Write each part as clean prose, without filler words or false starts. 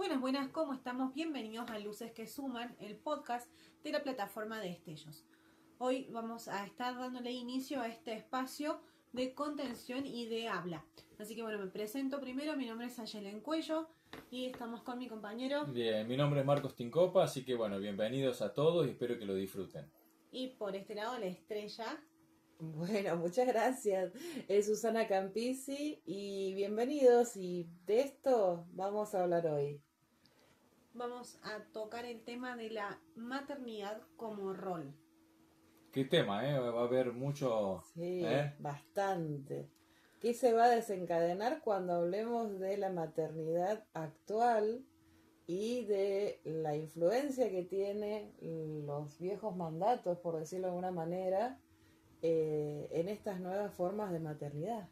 Buenas, buenas, ¿cómo estamos? Bienvenidos a Luces que Suman, el podcast de la plataforma de Destellos. Hoy vamos a estar dándole inicio a este espacio de contención y de habla. Así que bueno, me presento primero, mi nombre es Ayelen Cuello y estamos con mi compañero. Bien, mi nombre es Marcos Tincopa, así que bueno, bienvenidos a todos y espero que lo disfruten. Y por este lado la estrella. Bueno, muchas gracias. Es Susana Campisi y bienvenidos. Y de esto vamos a hablar hoy. Vamos a tocar el tema de la maternidad como rol. ¿Qué tema, Va a haber mucho... Sí, bastante. ¿Qué se va a desencadenar cuando hablemos de la maternidad actual y de la influencia que tiene los viejos mandatos, por decirlo de alguna manera, en estas nuevas formas de maternidad?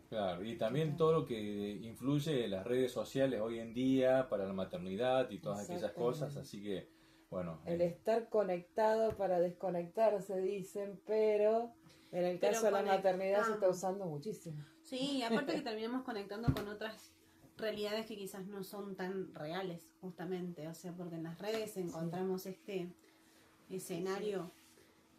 Claro, y también todo lo que influye en las redes sociales hoy en día para la maternidad y todas aquellas cosas, así que, bueno... El estar conectado para desconectarse, dicen, pero en el caso de la maternidad se está usando muchísimo. Sí, aparte que terminamos conectando con otras realidades que quizás no son tan reales, justamente, o sea, porque en las redes encontramos este escenario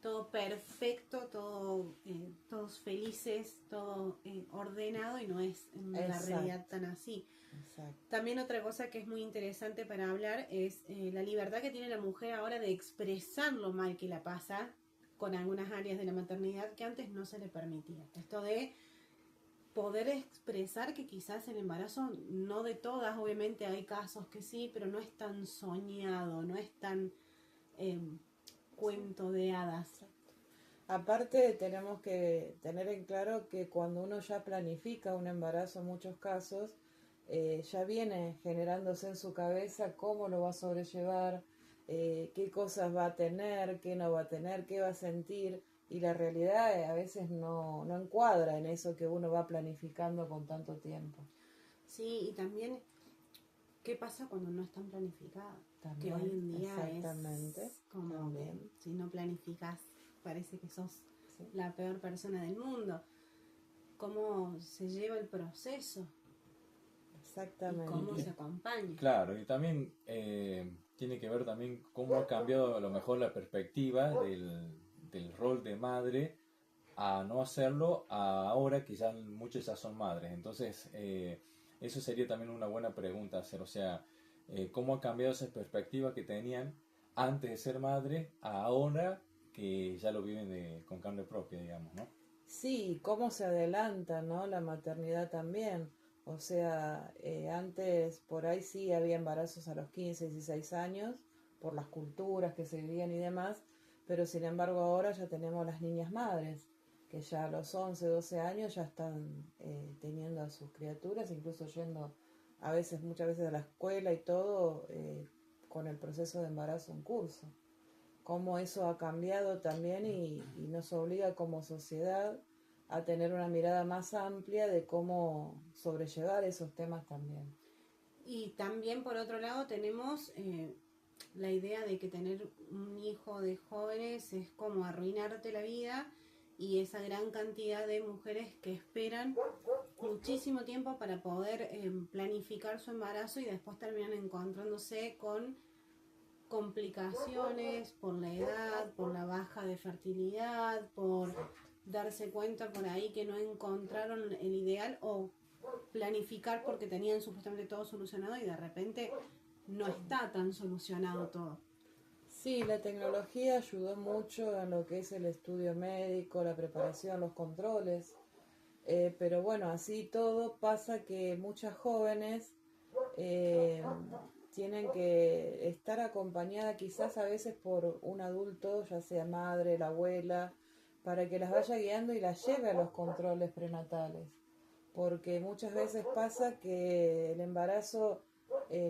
todo perfecto, todos felices, todo ordenado y no es en la realidad tan así. Exacto. También otra cosa que es muy interesante para hablar es la libertad que tiene la mujer ahora de expresar lo mal que la pasa con algunas áreas de la maternidad que antes no se le permitía. Esto de poder expresar que quizás el embarazo, no de todas, obviamente hay casos que sí, pero no es tan soñado, no es tan cuento de hadas. Aparte tenemos que tener en claro que cuando uno ya planifica un embarazo en muchos casos, ya viene generándose en su cabeza cómo lo va a sobrellevar, qué cosas va a tener, qué no va a tener, qué va a sentir, y la realidad a veces no encuadra en eso que uno va planificando con tanto tiempo. Sí, y también qué pasa cuando no están planificadas. También, que hoy en día exactamente, es como también. que si no planificas parece que sos la peor persona del mundo. Cómo se lleva el proceso. Exactamente. Y cómo se acompaña. Claro, y también tiene que ver también cómo ha cambiado a lo mejor la perspectiva del rol de madre a no hacerlo a ahora que ya muchos ya son madres. Entonces, eso sería también una buena pregunta a hacer. O sea, ¿cómo ha cambiado esa perspectiva que tenían antes de ser madre a ahora que ya lo viven con carne propia, digamos, ¿no? Sí, cómo se adelanta, ¿no? La maternidad también. O sea, antes por ahí sí había embarazos a los 15, 16 años, por las culturas que se vivían y demás, pero sin embargo ahora ya tenemos las niñas madres, que ya a los 11, 12 años ya están teniendo a sus criaturas, incluso yendo muchas veces a la escuela y todo, con el proceso de embarazo en curso. Cómo eso ha cambiado también y nos obliga como sociedad a tener una mirada más amplia de cómo sobrellevar esos temas también. Y también por otro lado tenemos la idea de que tener un hijo de jóvenes es como arruinarte la vida, y esa gran cantidad de mujeres que esperan muchísimo tiempo para poder planificar su embarazo y después terminan encontrándose con complicaciones por la edad, por la baja de fertilidad, por darse cuenta por ahí que no encontraron el ideal, o planificar porque tenían supuestamente todo solucionado y de repente no está tan solucionado todo. Sí, la tecnología ayudó mucho en lo que es el estudio médico, la preparación, los controles, pero bueno, así todo pasa que muchas jóvenes tienen que estar acompañadas quizás a veces por un adulto, ya sea madre, la abuela, para que las vaya guiando y las lleve a los controles prenatales. Porque muchas veces pasa que el embarazo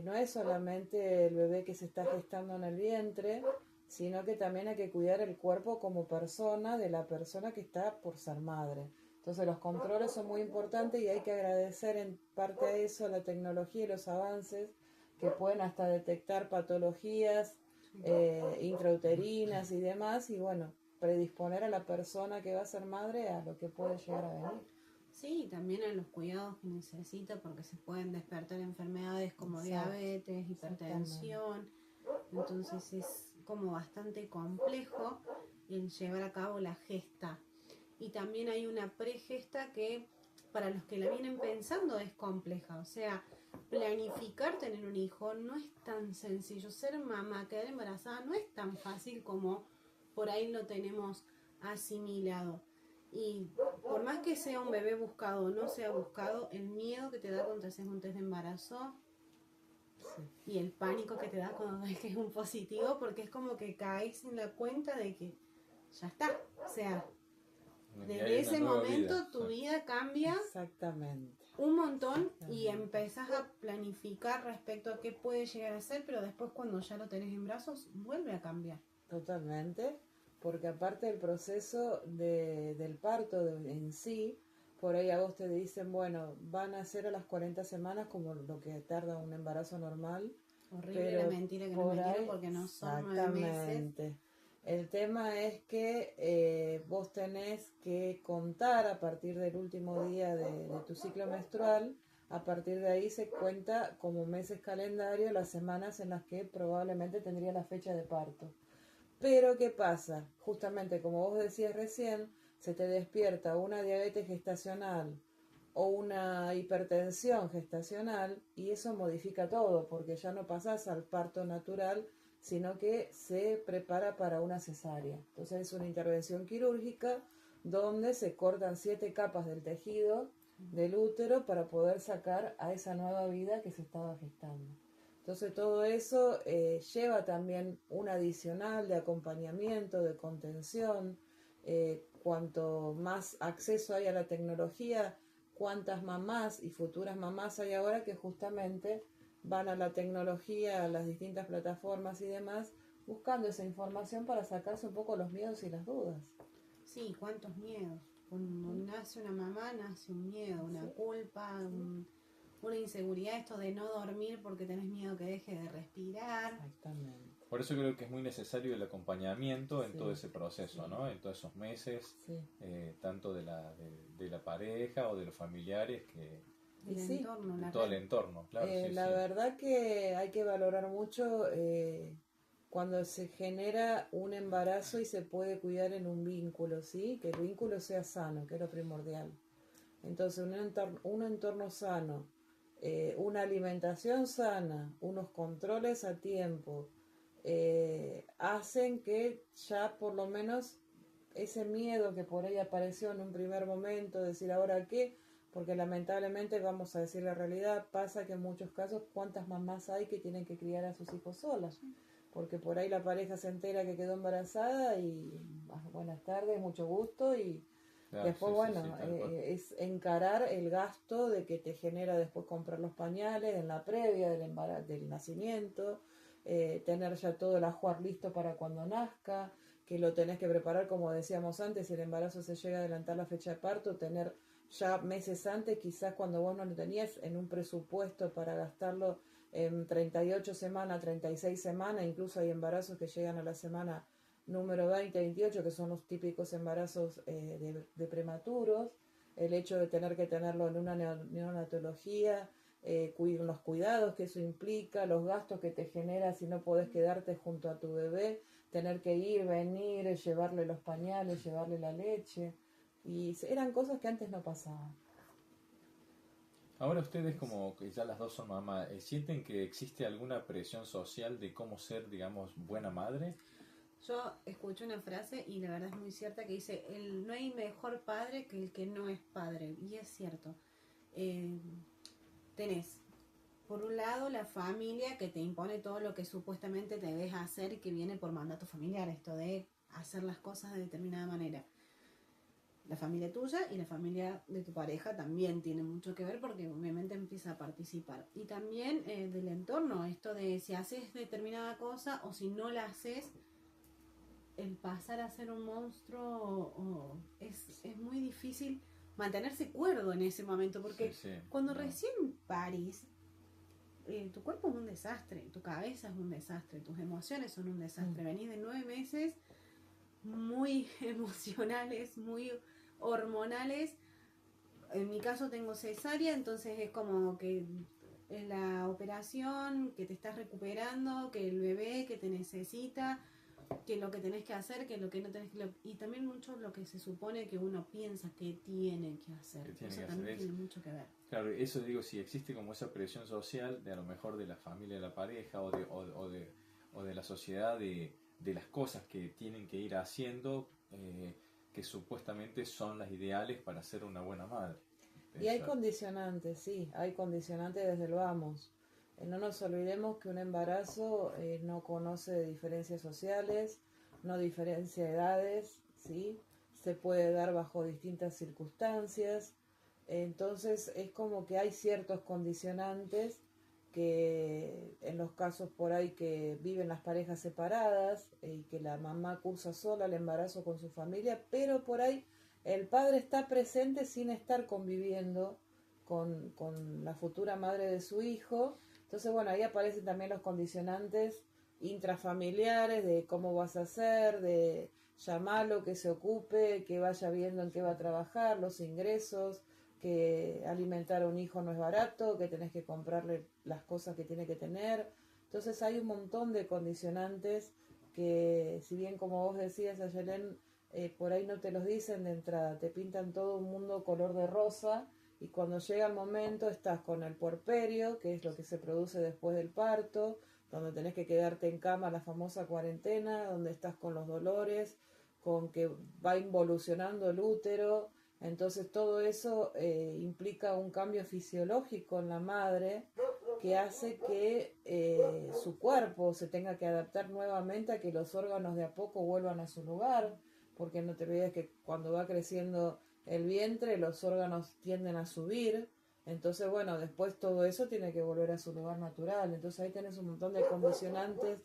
no es solamente el bebé que se está gestando en el vientre, sino que también hay que cuidar el cuerpo como persona de la persona que está por ser madre. Entonces los controles son muy importantes y hay que agradecer en parte a eso la tecnología y los avances que pueden hasta detectar patologías intrauterinas y demás, y bueno, predisponer a la persona que va a ser madre a lo que puede llegar a venir. Sí, también en los cuidados que necesita porque se pueden despertar enfermedades como Exacto, diabetes, hipertensión. Entonces es como bastante complejo el llevar a cabo la gesta. Y también hay una pregesta que para los que la vienen pensando es compleja. O sea, planificar tener un hijo no es tan sencillo. Ser mamá, quedar embarazada no es tan fácil como por ahí lo tenemos asimilado. Y por más que sea un bebé buscado o no sea buscado, el miedo que te da cuando haces un test de embarazo Sí. y el pánico que te da cuando ves que es un positivo, porque es como que caes en la cuenta de que ya está. O sea, Y hay desde una ese nueva momento vida. tu Sí. vida cambia Exactamente. un montón y Exactamente. empezás a planificar respecto a qué puede llegar a ser, pero después cuando ya lo tenés en brazos vuelve a cambiar. Totalmente, porque aparte del proceso del parto en sí, por ahí a vos te dicen, bueno, van a ser a las 40 semanas como lo que tarda un embarazo normal, Horrible la pero mentira que nos por metieron ahí, porque no son 9 meses. exactamente. El tema es que vos tenés que contar a partir del último día de tu ciclo menstrual. A partir de ahí se cuenta como meses calendario las semanas en las que probablemente tendría la fecha de parto. Pero ¿qué pasa? Justamente como vos decías recién, se te despierta una diabetes gestacional o una hipertensión gestacional y eso modifica todo porque ya no pasás al parto natural, sino que se prepara para una cesárea. Entonces es una intervención quirúrgica donde se cortan 7 capas del tejido del útero para poder sacar a esa nueva vida que se estaba gestando. Entonces todo eso lleva también un adicional de acompañamiento, de contención. Cuanto más acceso hay a la tecnología, cuántas mamás y futuras mamás hay ahora que justamente van a la tecnología, a las distintas plataformas y demás, buscando esa información para sacarse un poco los miedos y las dudas. Sí, cuántos miedos. Cuando nace una mamá, nace un miedo, una Sí. culpa, una inseguridad, esto de no dormir porque tenés miedo que deje de respirar. Exactamente. Por eso creo que es muy necesario el acompañamiento en Sí, todo ese proceso, sí. ¿no? En todos esos meses, Sí. tanto de la pareja o de los familiares que Y El sí, entorno, de la todo el red. entorno, claro, sí, la sí. verdad que hay que valorar mucho cuando se genera un embarazo y se puede cuidar en un vínculo, ¿sí? Que el vínculo sea sano, que es lo primordial. Entonces, un entorno sano, una alimentación sana, unos controles a tiempo, hacen que ya por lo menos ese miedo que por ahí apareció en un primer momento, decir ahora qué, porque lamentablemente vamos a decir la realidad, pasa que en muchos casos cuántas mamás hay que tienen que criar a sus hijos solas, porque por ahí la pareja se entera que quedó embarazada y buenas tardes, mucho gusto y Claro, después, sí, sí, bueno, sí, tal cual. es encarar el gasto de que te genera después comprar los pañales en la previa del nacimiento, tener ya todo el ajuar listo para cuando nazca, que lo tenés que preparar, como decíamos antes, si el embarazo se llega a adelantar la fecha de parto, tener ya meses antes, quizás cuando vos no lo tenías, en un presupuesto para gastarlo en 38 semanas, 36 semanas, incluso hay embarazos que llegan a la semana número 20, 28, que son los típicos embarazos de prematuros, el hecho de tener que tenerlo en una neonatología, los cuidados que eso implica, los gastos que te genera si no podés quedarte junto a tu bebé, tener que ir, venir, llevarle los pañales, llevarle la leche, y eran cosas que antes no pasaban. Ahora ustedes, como que ya las dos son mamás, ¿sienten que existe alguna presión social de cómo ser, digamos, buena madre? Yo escuché una frase y la verdad es muy cierta que dice, no hay mejor padre que el que no es padre. Y es cierto. Tenés, por un lado, la familia que te impone todo lo que supuestamente te debes hacer y que viene por mandato familiar, esto de hacer las cosas de determinada manera. La familia tuya y la familia de tu pareja también tiene mucho que ver porque obviamente empieza a participar. Y también del entorno, esto de si haces determinada cosa o si no la haces, el pasar a ser un monstruo es muy difícil mantenerse cuerdo en ese momento porque Sí, sí, cuando no. recién parís, tu cuerpo es un desastre, tu cabeza es un desastre, tus emociones son un desastre. Venís de 9 meses muy emocionales, muy hormonales, en mi caso tengo cesárea, entonces es como que la operación, que te estás recuperando, que el bebé que te necesita, que lo que tenés que hacer, que lo que no tenés que... Y también mucho lo que se supone que uno piensa que tiene que hacer. Que tiene Eso que también hacer tiene mucho que ver. Claro, eso digo, si existe como esa presión social de a lo mejor de la familia de la pareja o de la sociedad de las cosas que tienen que ir haciendo, que supuestamente son las ideales para ser una buena madre. Y hay condicionantes, sí, hay condicionantes desde el vamos. No nos olvidemos que un embarazo no conoce diferencias sociales, no diferencia edades, ¿sí? Se puede dar bajo distintas circunstancias. Entonces es como que hay ciertos condicionantes que en los casos por ahí que viven las parejas separadas y que la mamá cursa sola el embarazo con su familia, pero por ahí el padre está presente sin estar conviviendo con la futura madre de su hijo. Entonces, bueno, ahí aparecen también los condicionantes intrafamiliares de cómo vas a hacer, de llamarlo, que se ocupe, que vaya viendo en qué va a trabajar, los ingresos, que alimentar a un hijo no es barato, que tenés que comprarle las cosas que tiene que tener. Entonces hay un montón de condicionantes que, si bien como vos decías, Ayelén, por ahí no te los dicen de entrada, te pintan todo un mundo color de rosa y cuando llega el momento estás con el puerperio, que es lo que se produce después del parto, donde tenés que quedarte en cama, la famosa cuarentena, donde estás con los dolores, con que va involucionando el útero. Entonces todo eso implica un cambio fisiológico en la madre que hace que su cuerpo se tenga que adaptar nuevamente a que los órganos de a poco vuelvan a su lugar, porque no te olvides que cuando va creciendo el vientre los órganos tienden a subir, entonces bueno, después todo eso tiene que volver a su lugar natural, entonces ahí tenés un montón de condicionantes.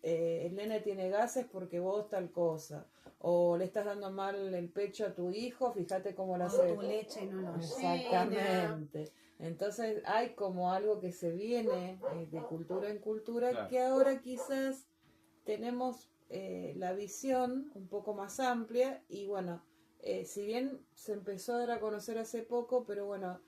El nene tiene gases porque vos tal cosa, o le estás dando mal el pecho a tu hijo, fíjate cómo lo haces. O tu leche no lo Exactamente. Llena. Entonces hay como algo que se viene de cultura en cultura, claro, que ahora quizás tenemos la visión un poco más amplia y bueno, si bien se empezó a dar a conocer hace poco, pero bueno,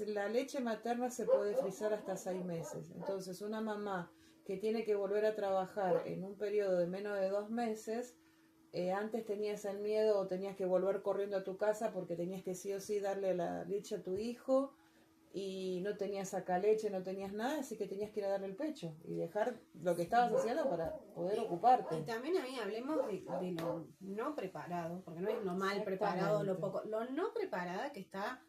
la leche materna se puede frizar hasta 6 meses. Entonces una mamá que tiene que volver a trabajar en un periodo de menos de 2 meses, antes tenías el miedo o tenías que volver corriendo a tu casa porque tenías que sí o sí darle la leche a tu hijo y no tenías sacaleche, no tenías nada, así que tenías que ir a darle el pecho y dejar lo que estabas haciendo para poder ocuparte. Y también a mí hablemos de lo no preparado, porque no es lo mal preparado, lo poco, lo no preparada que está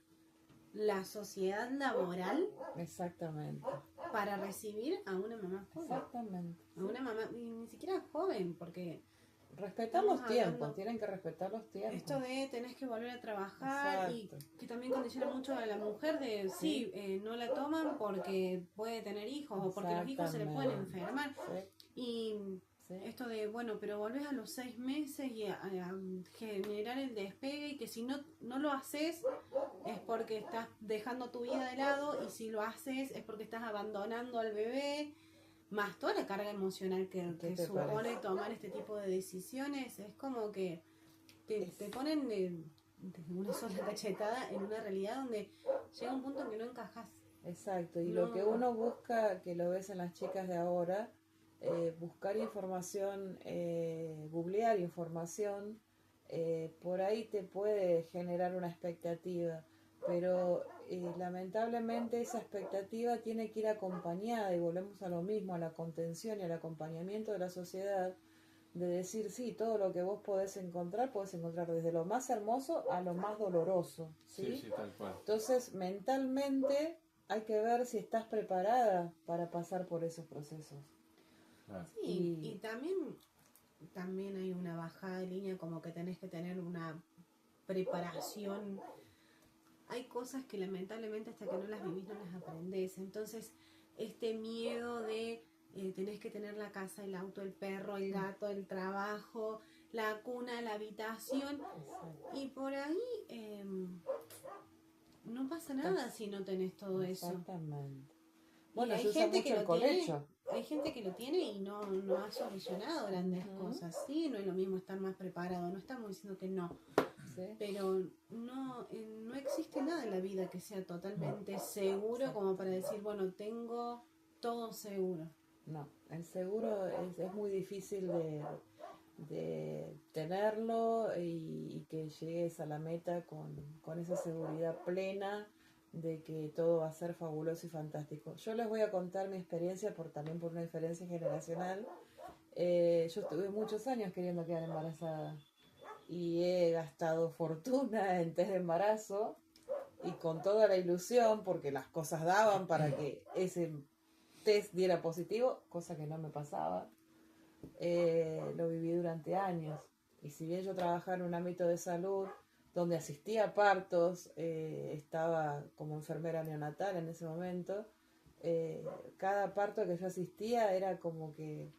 la sociedad laboral. Exactamente. Para recibir a una mamá joven. Exactamente. A una mamá, y ni siquiera joven, porque... Respetar los tiempos, tienen que respetar los tiempos. Esto de tenés que volver a trabajar. Exacto. Y que también condiciona mucho a la mujer de sí, no la toman porque puede tener hijos o porque los hijos se le pueden enfermar. Sí. Y esto de, bueno, pero volvés a los 6 meses y a generar el despegue y que si no lo haces es porque estás dejando tu vida de lado y si lo haces es porque estás abandonando al bebé. Más toda la carga emocional que supone tomar este tipo de decisiones, es como que te ponen de una sola cachetada en una realidad donde llega un punto en que no encajas. Exacto, y lo que uno busca, que lo ves en las chicas de ahora, buscar información, googlear información, por ahí te puede generar una expectativa, pero lamentablemente esa expectativa tiene que ir acompañada y volvemos a lo mismo, a la contención y al acompañamiento de la sociedad, de decir sí, todo lo que vos podés encontrar desde lo más hermoso a lo más doloroso, ¿sí? Sí, tal cual. Entonces mentalmente hay que ver si estás preparada para pasar por esos procesos. Claro. Sí, y también hay una bajada de línea, como que tenés que tener una preparación. Hay cosas que lamentablemente hasta que no las vivís no las aprendés. Entonces, este miedo de tenés que tener la casa, el auto, el perro, el gato, el trabajo, la cuna, la habitación. Y por ahí no pasa nada si no tenés todo eso. Exactamente. Bueno, hay gente que lo tiene. Hay gente que lo tiene y no ha solucionado grandes cosas. Sí, no es lo mismo estar más preparado. No estamos diciendo que no. ¿sí? Pero no existe nada en la vida que sea totalmente seguro como para decir, bueno, tengo todo seguro. No, el seguro es muy difícil de tenerlo y que llegues a la meta con esa seguridad plena de que todo va a ser fabuloso y fantástico. Yo les voy a contar mi experiencia también por una diferencia generacional. Yo estuve muchos años queriendo quedar embarazada y he gastado fortuna en test de embarazo y con toda la ilusión porque las cosas daban para que ese test diera positivo, cosa que no me pasaba. Lo viví durante años y si bien yo trabajaba en un ámbito de salud donde asistía a partos, estaba como enfermera neonatal en ese momento, cada parto que yo asistía era como que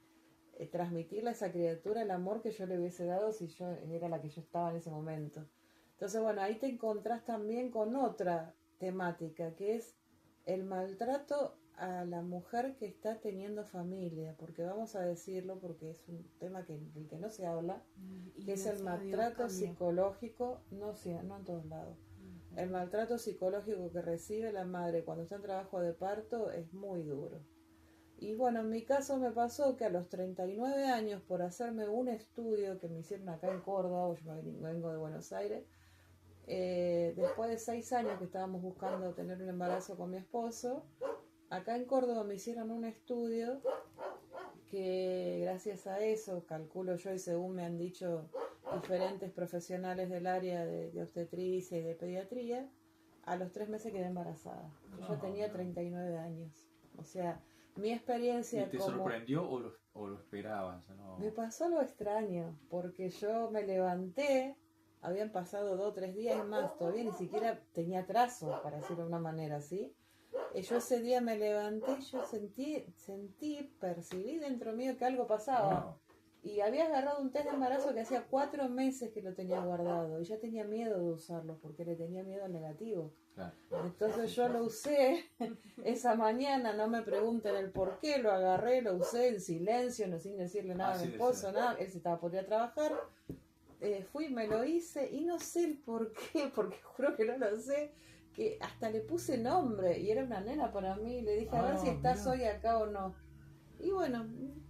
transmitirle a esa criatura el amor que yo le hubiese dado si yo era la que yo estaba en ese momento. Entonces, bueno, ahí te encontrás también con otra temática, que es el maltrato a la mujer que está teniendo familia, porque vamos a decirlo, porque es un tema del que no se habla, que es el maltrato psicológico, no en todos lados. El maltrato psicológico que recibe la madre cuando está en trabajo de parto es muy duro. Y bueno, en mi caso me pasó que a los 39 años, por hacerme un estudio que me hicieron acá en Córdoba, yo vengo de Buenos Aires, después de 6 años que estábamos buscando tener un embarazo con mi esposo, acá en Córdoba me hicieron un estudio que gracias a eso, calculo yo y según me han dicho diferentes profesionales del área de obstetricia y de pediatría, a los 3 meses quedé embarazada. Yo tenía 39 años. O sea, mi experiencia... ¿Y te sorprendió o lo esperabas? ¿No? Me pasó algo extraño, porque yo me levanté, habían pasado 2 o 3 días y más, todavía ni siquiera tenía trazo, para decirlo de una manera así. Yo ese día me levanté, yo percibí dentro mío que algo pasaba. Wow. Y había agarrado un test de embarazo que hacía 4 meses que lo tenía guardado y ya tenía miedo de usarlo porque le tenía miedo al negativo. Claro. Entonces yo lo usé esa mañana, no me pregunten el por qué, lo agarré, lo usé en silencio, no sin decirle nada a mi esposo, nada, él se estaba por ir a trabajar. Fui, me lo hice y no sé el por qué, porque juro que no lo sé, que hasta le puse nombre y era una nena para mí, le dije a ver si estás hoy acá o no. Y bueno,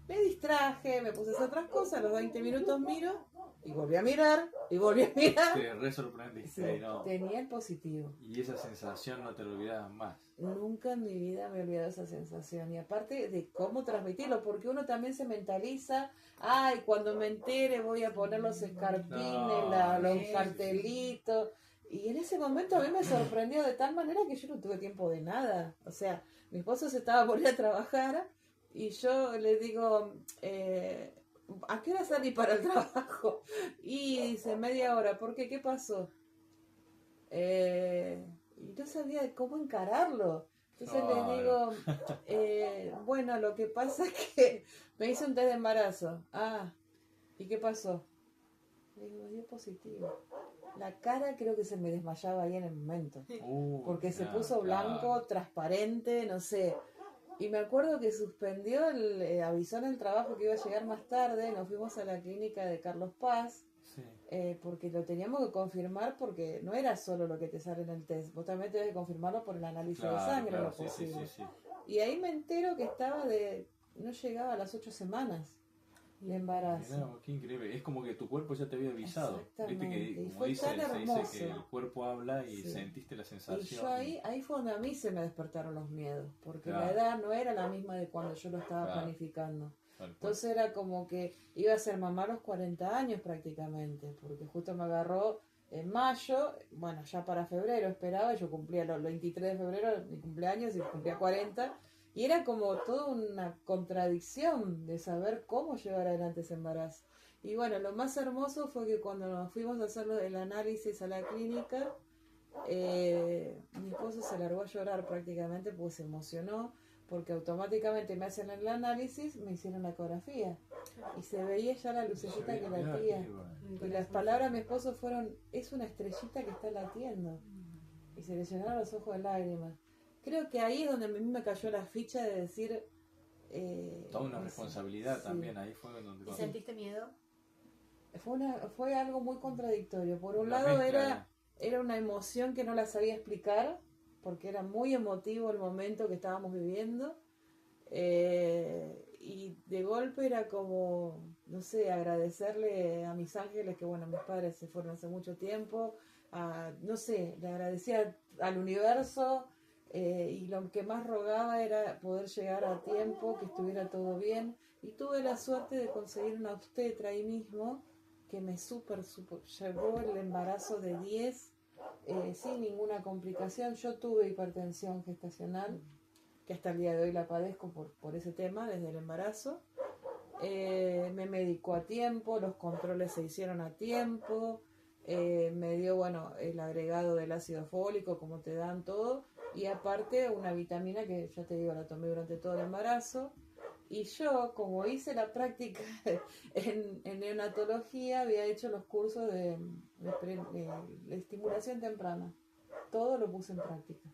me distraje, me puse a hacer otras cosas, a los 20 minutos miro y volví a mirar y volví a mirar. Te re sorprendiste, sí, ¿no? Tenía el positivo. Y esa sensación no te lo olvidabas más. Nunca en mi vida me he olvidado esa sensación. Y aparte de cómo transmitirlo, porque uno también se mentaliza, ay, cuando me entere voy a poner los escarpines, los cartelitos. Y en ese momento a mí me sorprendió de tal manera que yo no tuve tiempo de nada. O sea, mi esposo se estaba por ir a trabajar y yo le digo, ¿a qué hora salí para el trabajo? Y dice, media hora. ¿Por qué? ¿Qué pasó? Y no sabía cómo encararlo. Entonces le digo, bueno, lo que pasa es que me hice un test de embarazo. Ah, ¿y qué pasó? Le digo, dio positivo. La cara creo que se me desmayaba ahí en el momento. Porque se puso blanco, transparente, no sé. Y me acuerdo que suspendió, avisó en el trabajo que iba a llegar más tarde. Nos fuimos a la clínica de Carlos Paz. Sí. Porque lo teníamos que confirmar porque no era solo lo que te sale en el test. Vos también tenés que confirmarlo por el análisis de sangre, lo posible. Sí. Y ahí me entero que no llegaba a las 8 semanas de embarazo. Mirá, qué increíble. Es como que tu cuerpo ya te había avisado. Viste que, como fue dice, tan hermoso. se dice que el cuerpo habla y sentiste la sensación. Y yo ahí fue donde a mí se me despertaron los miedos, porque la edad no era la misma de cuando yo lo estaba planificando. Entonces era como que iba a ser mamá a los 40 años prácticamente, porque justo me agarró en mayo, bueno, ya para febrero esperaba, yo cumplía los 23 de febrero, mi cumpleaños, y cumplía 40, y era como toda una contradicción de saber cómo llevar adelante ese embarazo. Y bueno, lo más hermoso fue que cuando nos fuimos a hacer el análisis a la clínica, mi esposo se largó a llorar prácticamente porque se emocionó, porque automáticamente me hacen el análisis, me hicieron la ecografía y se veía ya la lucecita que latía. Y las palabras de mi esposo fueron, es una estrellita que está latiendo. Y se le llenaron los ojos de lágrimas. Creo que ahí es donde a mí me cayó la ficha de decir... toda una responsabilidad también, ahí fue donde... ¿Y sentiste miedo? fue algo muy contradictorio. Por un Una lado mezcla. era una emoción que no la sabía explicar, porque era muy emotivo el momento que estábamos viviendo. Y de golpe era como, no sé, agradecerle a mis ángeles, que bueno, mis padres se fueron hace mucho tiempo, no sé, le agradecía al universo, y lo que más rogaba era poder llegar a tiempo, que estuviera todo bien. Y tuve la suerte de conseguir una obstetra ahí mismo, que me llevó el embarazo de 10 sin ninguna complicación. Yo tuve hipertensión gestacional, que hasta el día de hoy la padezco por ese tema, desde el embarazo. Me medicó a tiempo, los controles se hicieron a tiempo, me dio, bueno, el agregado del ácido fólico, como te dan todo, y aparte una vitamina que, ya te digo, la tomé durante todo el embarazo. Y yo, como hice la práctica en neonatología, había hecho los cursos de estimulación temprana. Todo lo puse en práctica.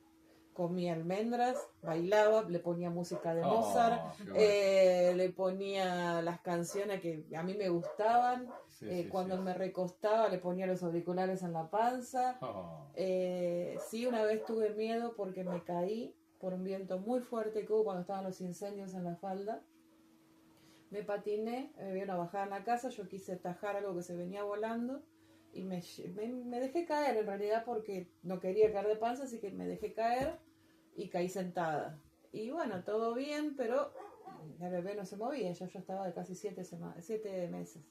Comía almendras, bailaba, le ponía música de Mozart, Qué bueno. le ponía las canciones que a mí me gustaban. Sí, sí, Cuando sí. me recostaba le ponía los auriculares en la panza. Oh, Sí, una vez tuve miedo porque me caí por un viento muy fuerte que hubo cuando estaban los incendios en la falda. Me patiné, me vieron a bajar en la casa, yo quise atajar algo que se venía volando y me dejé caer en realidad porque no quería caer de panza, así que me dejé caer y caí sentada. Y bueno, todo bien, pero el bebé no se movía, yo estaba de casi 7 meses.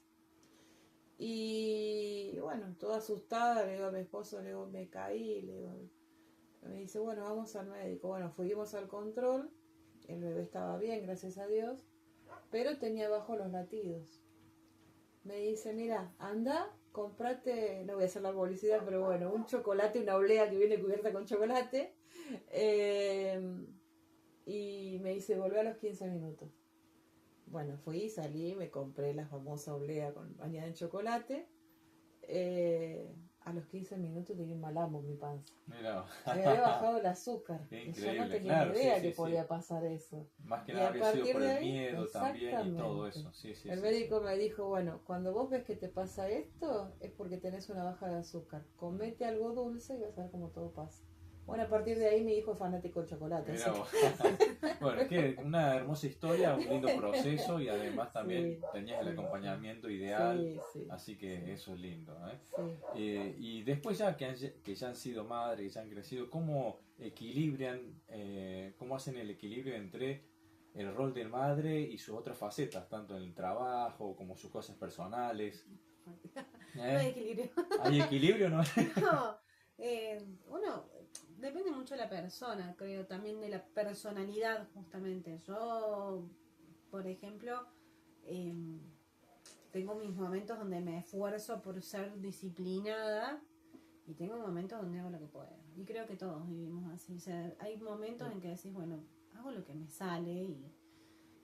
Y bueno, toda asustada, le digo a mi esposo, le digo, me caí, le digo, me dice, bueno, vamos al médico. Bueno, fuimos al control, el bebé estaba bien, gracias a Dios, pero tenía bajo los latidos. Me dice, mira, anda, comprate, no voy a hacer la publicidad, pero bueno, un chocolate, una oblea que viene cubierta con chocolate. eh, y me dice, volvé a los 15 minutos. Bueno, fui, salí, me compré la famosa oblea bañada en chocolate. A los 15 minutos tenía un malambo en mi panza. mira. Me había bajado el azúcar. Qué Y yo no increíble, tenía ni claro, sí, idea sí, que sí. podía pasar eso. Más que Y nada a había sido partir por de el ahí, miedo también y todo exactamente. eso. Sí, sí, El sí, sí. médico me dijo, bueno, cuando vos ves que te pasa esto, es porque tenés una baja de azúcar. Comete algo dulce y vas a ver cómo todo pasa. Bueno, a partir de ahí mi hijo es fanático del chocolate. Mira Así vos. Bueno, que una hermosa historia, un lindo proceso y además también sí, tenías el sí, acompañamiento ideal, sí, sí, así que sí, eso es lindo, ¿eh? sí. Y después ya que ya han sido madres, que ya han crecido, ¿cómo equilibran, cómo hacen el equilibrio entre el rol de madre y sus otras facetas, tanto en el trabajo como sus cosas personales? No hay ¿Eh? equilibrio. ¿Hay equilibrio, no? No, uno, depende mucho de la persona, creo, también de la personalidad, justamente. Yo, por ejemplo, eh, tengo mis momentos donde me esfuerzo por ser disciplinada y tengo momentos donde hago lo que puedo. Y creo que todos vivimos así. O sea, hay momentos en que decís, bueno, hago lo que me sale y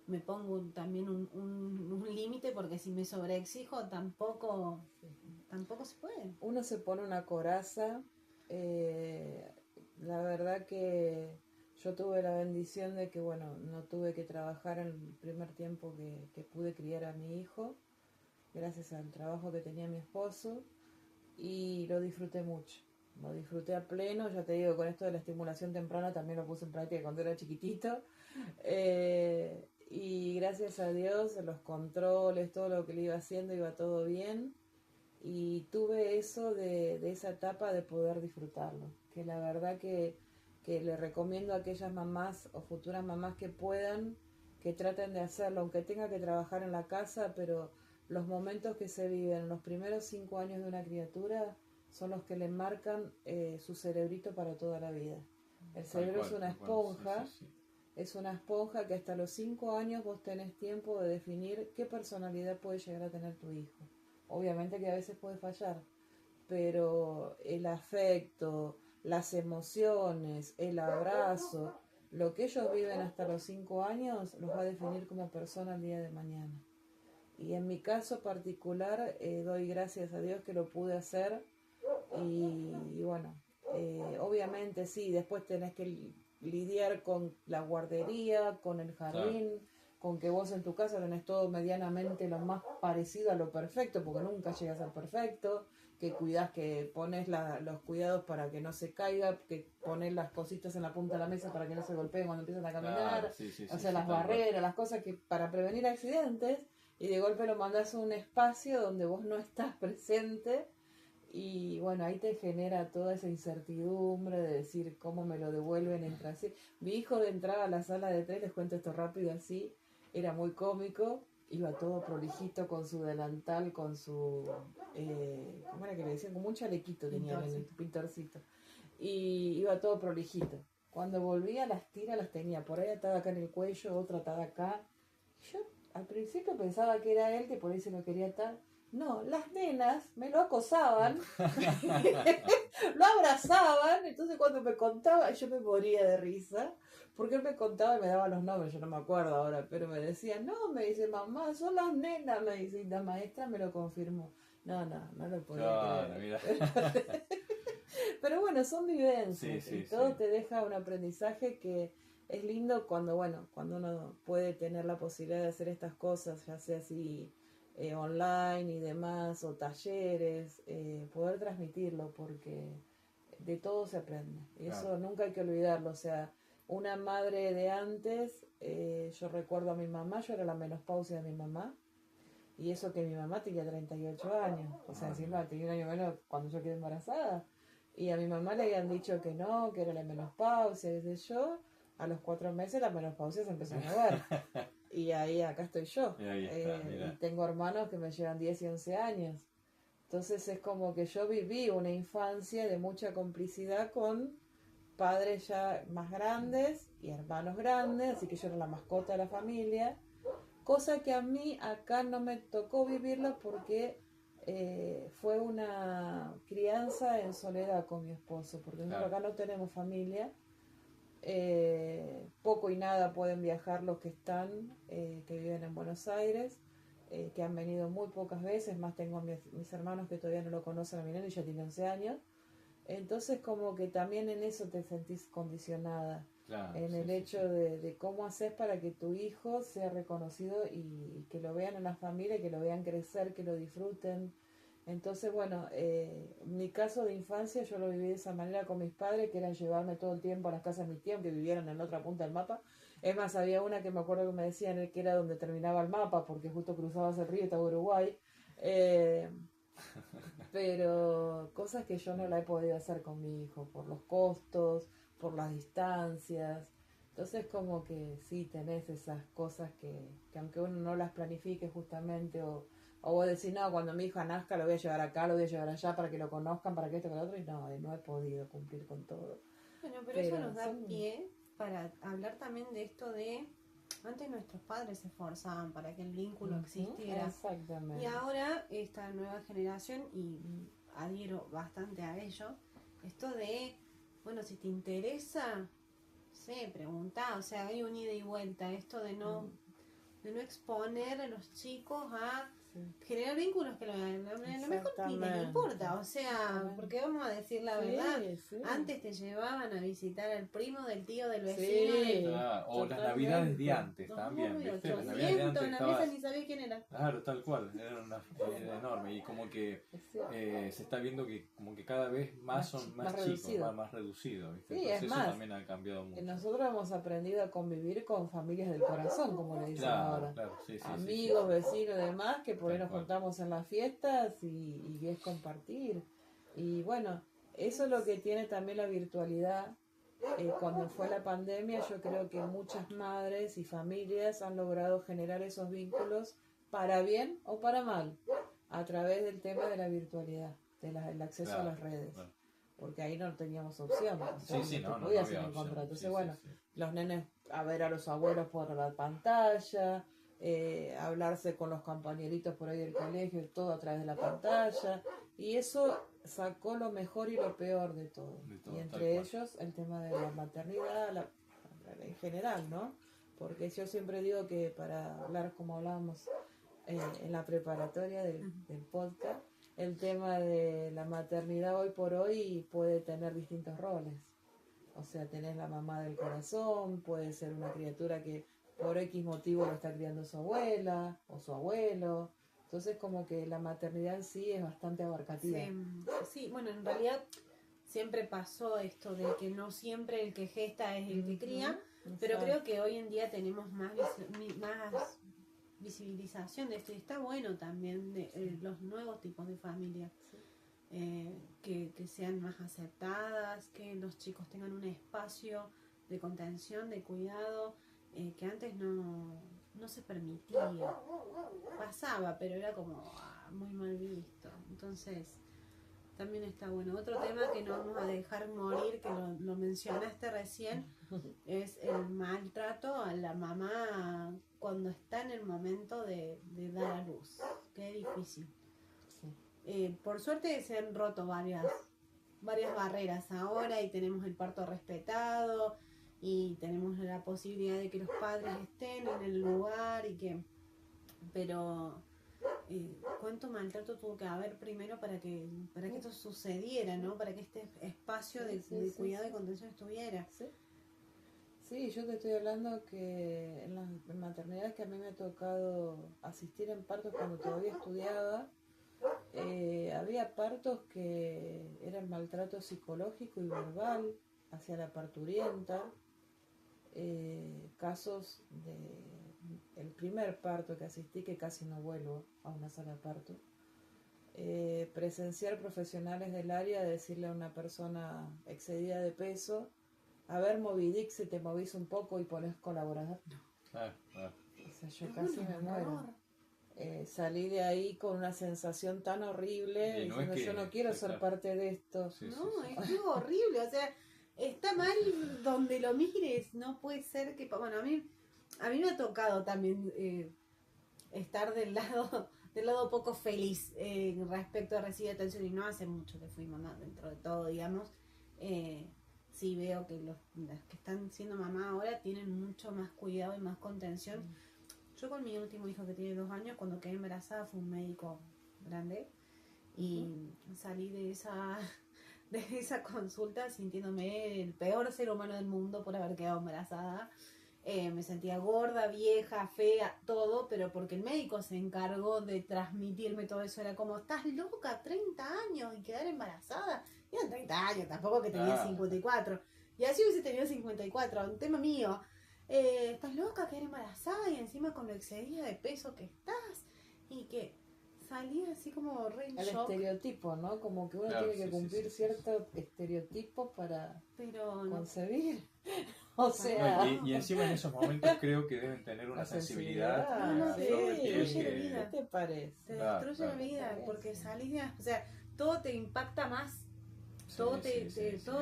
me pongo también un límite porque si me sobreexijo tampoco se puede. Uno se pone una coraza. eh, la verdad que yo tuve la bendición de que, bueno, no tuve que trabajar en el primer tiempo que pude criar a mi hijo, gracias al trabajo que tenía mi esposo, y lo disfruté mucho. Lo disfruté a pleno, ya te digo, con esto de la estimulación temprana también lo puse en práctica cuando era chiquitito. Y gracias a Dios, los controles, todo lo que le iba haciendo, iba todo bien. Y tuve eso de esa etapa de poder disfrutarlo. Que la verdad que le recomiendo a aquellas mamás o futuras mamás que puedan, que traten de hacerlo, aunque tenga que trabajar en la casa, pero los momentos que se viven en los primeros 5 años de una criatura son los que le marcan su cerebrito para toda la vida. El cerebro es una Tal cual, sí, esponja, sí, sí. es una esponja que hasta los 5 años vos tenés tiempo de definir qué personalidad puede llegar a tener tu hijo. Obviamente que a veces puede fallar, pero el afecto, las emociones, el abrazo, lo que ellos viven hasta los 5 años los va a definir como persona el día de mañana. Y en mi caso particular, doy gracias a Dios que lo pude hacer. Y bueno, obviamente sí, después tenés que lidiar con la guardería, con el Claro. jardín, con que vos en tu casa tenés todo medianamente lo más parecido a lo perfecto, porque nunca llega a ser perfecto, que cuidás, que pones los cuidados para que no se caiga, que pones las cositas en la punta de la mesa para que no se golpeen cuando empiezan a caminar, Claro, sí, o sea, las barreras, las cosas que para prevenir accidentes, y de golpe lo mandás a un espacio donde vos no estás presente. Y bueno, ahí te genera toda esa incertidumbre de decir cómo me lo devuelven entre así. Mi hijo entraba a la sala de tres, les cuento esto rápido así, era muy cómico, iba todo prolijito con su delantal, con su, ¿cómo era que le decían? Como un chalequito tenía en el pintorcito. Y iba todo prolijito. Cuando volvía las tiras las tenía por ahí atada acá en el cuello, otra atada acá. Yo al principio pensaba que era él, que por ahí se lo quería atar. No, las nenas me lo acosaban, lo abrazaban, entonces cuando me contaba, yo me moría de risa, porque él me contaba y me daba los nombres, yo no me acuerdo ahora, pero me decía, no, me dice, mamá, son las nenas, me dice, y la maestra me lo confirmó. No lo podía creer. Mira. Pero bueno, son vivencias, Sí, y todo sí. te deja un aprendizaje que es lindo cuando uno puede tener la posibilidad de hacer estas cosas, ya sea así online y demás, o talleres, poder transmitirlo, porque de todo se aprende. Y eso Claro. nunca hay que olvidarlo. O sea, una madre de antes, yo recuerdo a mi mamá, yo era la menopausia de mi mamá, y eso que mi mamá tenía 38 años, o sea, encima tenía un año menos cuando yo quedé embarazada. Y a mi mamá le habían dicho que no, que era la menopausia, qué sé yo. A los 4 meses la menopausia se empezó a mover. Y ahí acá estoy yo. Y ahí está, Y tengo hermanos que me llevan 10 y 11 años. Entonces es como que yo viví una infancia de mucha complicidad con padres ya más grandes y hermanos grandes, así que yo era la mascota de la familia. Cosa que a mí acá no me tocó vivirlo porque fue una crianza en soledad con mi esposo, porque nosotros acá no tenemos familia. Poco y nada pueden viajar los que están, que viven en Buenos Aires, que han venido muy pocas veces, más tengo mis hermanos que todavía no lo conocen a mi nene y ya tiene 11 años. Entonces como que también en eso te sentís condicionada, en el hecho de cómo haces para que tu hijo sea reconocido y que lo vean en la familia, que lo vean crecer, que lo disfruten. Entonces, bueno, mi caso de infancia yo lo viví de esa manera con mis padres, que eran llevarme todo el tiempo a las casas de mis tíos, que vivieron en la otra punta del mapa. Es más, había una que me acuerdo que me decían que era donde terminaba el mapa, porque justo cruzabas el río y estaba Uruguay. Pero cosas que yo no la he podido hacer con mi hijo, por los costos, por las distancias. Entonces como que sí tenés esas cosas que aunque uno no las planifique justamente, o vos decís, no, cuando mi hija nazca lo voy a llevar acá, lo voy a llevar allá para que lo conozcan, para que esto, para lo otro, y no he podido cumplir con todo. Bueno, pero eso nos da pie para hablar también de esto de antes nuestros padres se esforzaban para que el vínculo existiera. Exactamente. Y ahora esta nueva generación, y adhiero bastante a ello, esto de, bueno, si te interesa, sé, pregunta, o sea, hay un ida y vuelta, esto de no exponer a los chicos a generar vínculos que a lo mejor ni les importa, o sea, porque vamos a decir la verdad, antes te llevaban a visitar al primo del tío del vecino, o las navidades de antes también, ¿viste? Las navidades de antes la mesa ni sabía quién era. Claro, tal cual, era enorme y como que se está viendo que como que cada vez más son más chicos, más reducidos, ¿viste? Sí, entonces es más, eso también ha cambiado mucho. Nosotros hemos aprendido a convivir con familias del corazón, como le dicen ahora. Amigos, vecinos y demás, que por ahí nos juntamos en las fiestas y es compartir. Y bueno, eso es lo que tiene también la virtualidad. Cuando fue la pandemia, yo creo que muchas madres y familias han logrado generar esos vínculos para bien o para mal, a través del tema de la virtualidad, del acceso a las redes. Porque ahí no teníamos opción, o sea, no podías hacer en contra. Entonces, los nenes a ver a los abuelos por la pantalla, hablarse con los compañeritos por ahí del colegio, todo a través de la pantalla, y eso sacó lo mejor y lo peor de todo. Y entre ellos el tema de la maternidad, en general, ¿no? Porque yo siempre digo que para hablar como hablábamos en la preparatoria del podcast, el tema de la maternidad hoy por hoy puede tener distintos roles. O sea, tenés la mamá del corazón, puede ser una criatura que por X motivo lo está criando su abuela o su abuelo. Entonces como que la maternidad en sí es bastante abarcativa. Sí, bueno, en realidad siempre pasó esto de que no siempre el que gesta es el que cría, pero Exacto. creo que hoy en día tenemos más visibilización de esto y está bueno también de los nuevos tipos de familias. Que sean más aceptadas, que los chicos tengan un espacio de contención, de cuidado, que antes no se permitía. Pasaba, pero era como muy mal visto. Entonces, también está bueno. Otro tema que no vamos a dejar morir, que lo mencionaste recién, es el maltrato a la mamá cuando está en el momento de dar a luz. Qué difícil. Por suerte se han roto varias barreras ahora y tenemos el parto respetado y tenemos la posibilidad de que los padres estén en el lugar pero cuánto maltrato tuvo que haber primero para que esto sucediera, ¿no? Para que este espacio de cuidado y contención estuviera. Sí, yo te estoy hablando que en las maternidades que a mí me ha tocado asistir en partos cuando todavía estudiaba, había partos que eran maltrato psicológico y verbal hacia la parturienta, casos de el primer parto que asistí, que casi no vuelvo a una sala de parto, presenciar profesionales del área decirle a una persona excedida de peso: a ver, Movidic, si te movís un poco y pones colaborador. O sea, yo casi me muero. Salí de ahí con una sensación tan horrible, diciendo, yo no quiero ser parte de esto. Es horrible, o sea, está mal donde lo mires, no puede ser que... Bueno, a mí me ha tocado también estar del lado poco feliz respecto a recibir atención, y no hace mucho que fui mamá, dentro de todo, digamos. Sí veo que las que están siendo mamá ahora tienen mucho más cuidado y más contención. Yo con mi último hijo, que tiene 2 años, cuando quedé embarazada, fue un médico grande y salí de esa consulta sintiéndome el peor ser humano del mundo por haber quedado embarazada. Me sentía gorda, vieja, fea, todo, pero porque el médico se encargó de transmitirme todo eso. Era como, estás loca, 30 años y quedar embarazada. Y eran 30 años, tampoco que tenía 54. Y así hubiese tenido 54, un tema mío. Estás loca, quedar embarazada y encima con lo excedida de peso que estás. Y que salí así como re en el shock. estereotipo, ¿no? Como que uno tiene que cumplir ciertos estereotipos para concebir. O sea... y encima en esos momentos creo que deben tener una sensibilidad. No, te destruye la vida. ¿Qué te parece? Te destruye la vida, porque salís de... O sea, todo te impacta más, todo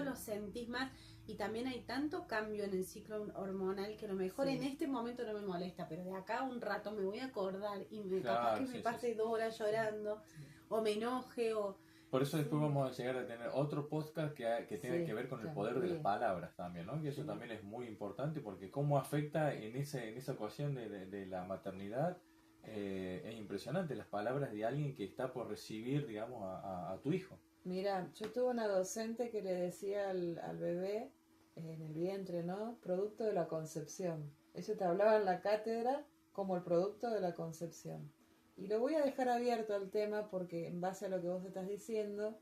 lo sentís más, y también hay tanto cambio en el ciclo hormonal que a lo mejor en este momento no me molesta, pero de acá a un rato me voy a acordar y capaz que me pase 2 horas llorando, o me enoje, o... Por eso después vamos a llegar a tener otro podcast que tenga que ver con el poder de las palabras también, ¿no? Que eso también es muy importante, porque cómo afecta en esa ocasión de la maternidad. Es impresionante las palabras de alguien que está por recibir, digamos, a tu hijo. Mira, yo tuve una docente que le decía al bebé en el vientre, ¿no? Producto de la concepción. Ella te hablaba en la cátedra como el producto de la concepción. Y lo voy a dejar abierto al tema porque en base a lo que vos estás diciendo,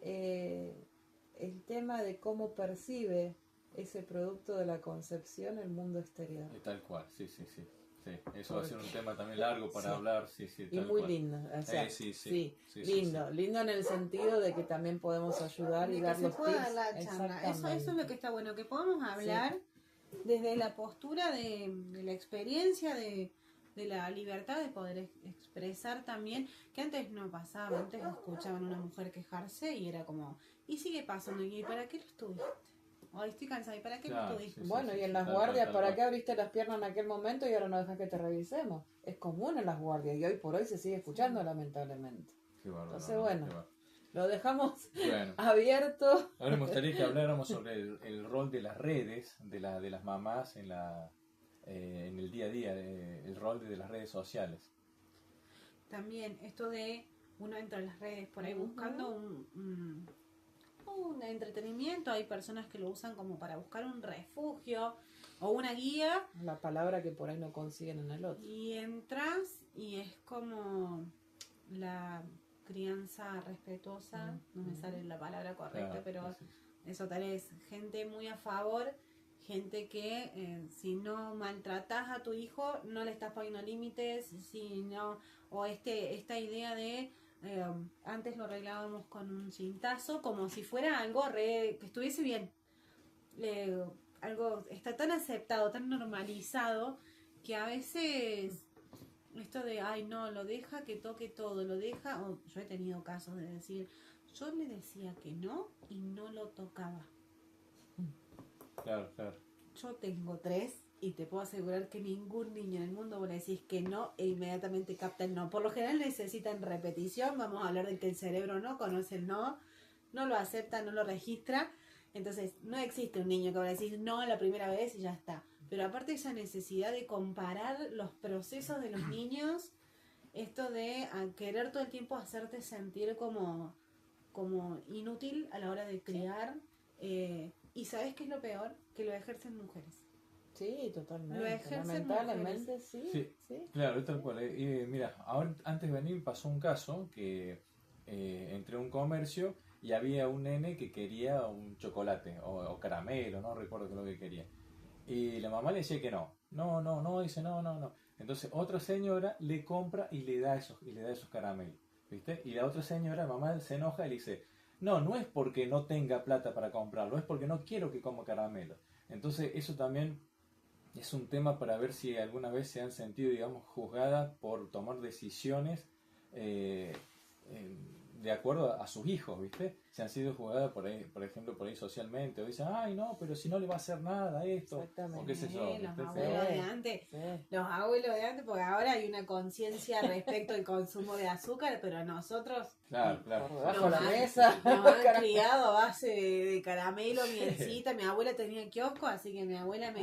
el tema de cómo percibe ese producto de la concepción el mundo exterior. Tal cual, sí. Eso va a ser un tema también largo para hablar, y muy cual. Lindo, o sea, lindo en el sentido de que también podemos ayudar y dar los tips. Eso es lo que está bueno, que podamos hablar desde la postura de la experiencia, de la libertad de poder expresar también, que antes no pasaba. Antes escuchaban a una mujer quejarse y era como, y sigue pasando, ¿y para qué lo estuviste? Hoy estoy cansada, ¿y para qué lo estuviste? Y en las guardias, ¿para qué abriste las piernas en aquel momento y ahora no dejas que te revisemos? Es común en las guardias y hoy por hoy se sigue escuchando, lamentablemente. Qué bárbaro, entonces, lo dejamos abierto. Ahora me gustaría que habláramos sobre el rol de las redes, de las mamás en el día a día, el rol de las redes sociales. También esto de uno entra en las redes por ahí buscando un entretenimiento. Hay personas que lo usan como para buscar un refugio, o una guía, La palabra que por ahí no consiguen en el otro. y entras y es como la crianza respetuosa, no me sale la palabra correcta, Claro, pero sí, eso tal vez, gente muy a favor, gente que si no maltratas a tu hijo, no le estás poniendo límites, si no, o esta idea de antes lo arreglábamos con un cintazo, como si fuera algo que estuviese bien. Algo está tan aceptado, tan normalizado, que a veces esto de, ay no, lo deja que toque todo, lo deja, o yo he tenido casos de decir, yo le decía que no y no lo tocaba. claro, claro. Yo tengo 3 y te puedo asegurar que ningún niño en el mundo vos le decís que no e inmediatamente capta el no. Por lo general necesitan repetición, vamos a hablar de que el cerebro no conoce el no, no lo acepta, no lo registra. Entonces no existe un niño que va a decir no la primera vez y ya está. Pero aparte esa necesidad de comparar los procesos de los niños, esto de querer todo el tiempo hacerte sentir como inútil a la hora de criar. Y ¿sabes qué es lo peor? Que lo ejercen mujeres. Sí, totalmente. Lo ejercen Lamentablemente sí, Sí. sí. Claro, es tal cual. Mira, ahora antes de venir pasó un caso que entré a un comercio y había un nene que quería un chocolate o caramelo, no recuerdo qué es lo que quería. Y la mamá le decía que no. No, no, no, dice no, no, no. Entonces otra señora le compra y le da esos caramelos, ¿viste? Y la otra señora, la mamá se enoja y le dice, no, no es porque no tenga plata para comprarlo, es porque no quiero que coma caramelo. Entonces eso también es un tema para ver si alguna vez se han sentido, digamos, juzgadas por tomar decisiones eh, de acuerdo a sus hijos, ¿viste? Se han sido juzgadas por ahí, por ejemplo, por ahí socialmente, o dicen, ay, no, pero si no le va a hacer nada a esto, Exactamente. o qué sé yo, Los ¿viste? abuelos de antes, Sí. los abuelos de antes, porque ahora hay una conciencia respecto al consumo de azúcar, pero nosotros Claro, claro. Por debajo Nos de la han- mesa. nos han criado a base de caramelo, mielcita. Mi abuela tenía kiosco, así que mi abuela me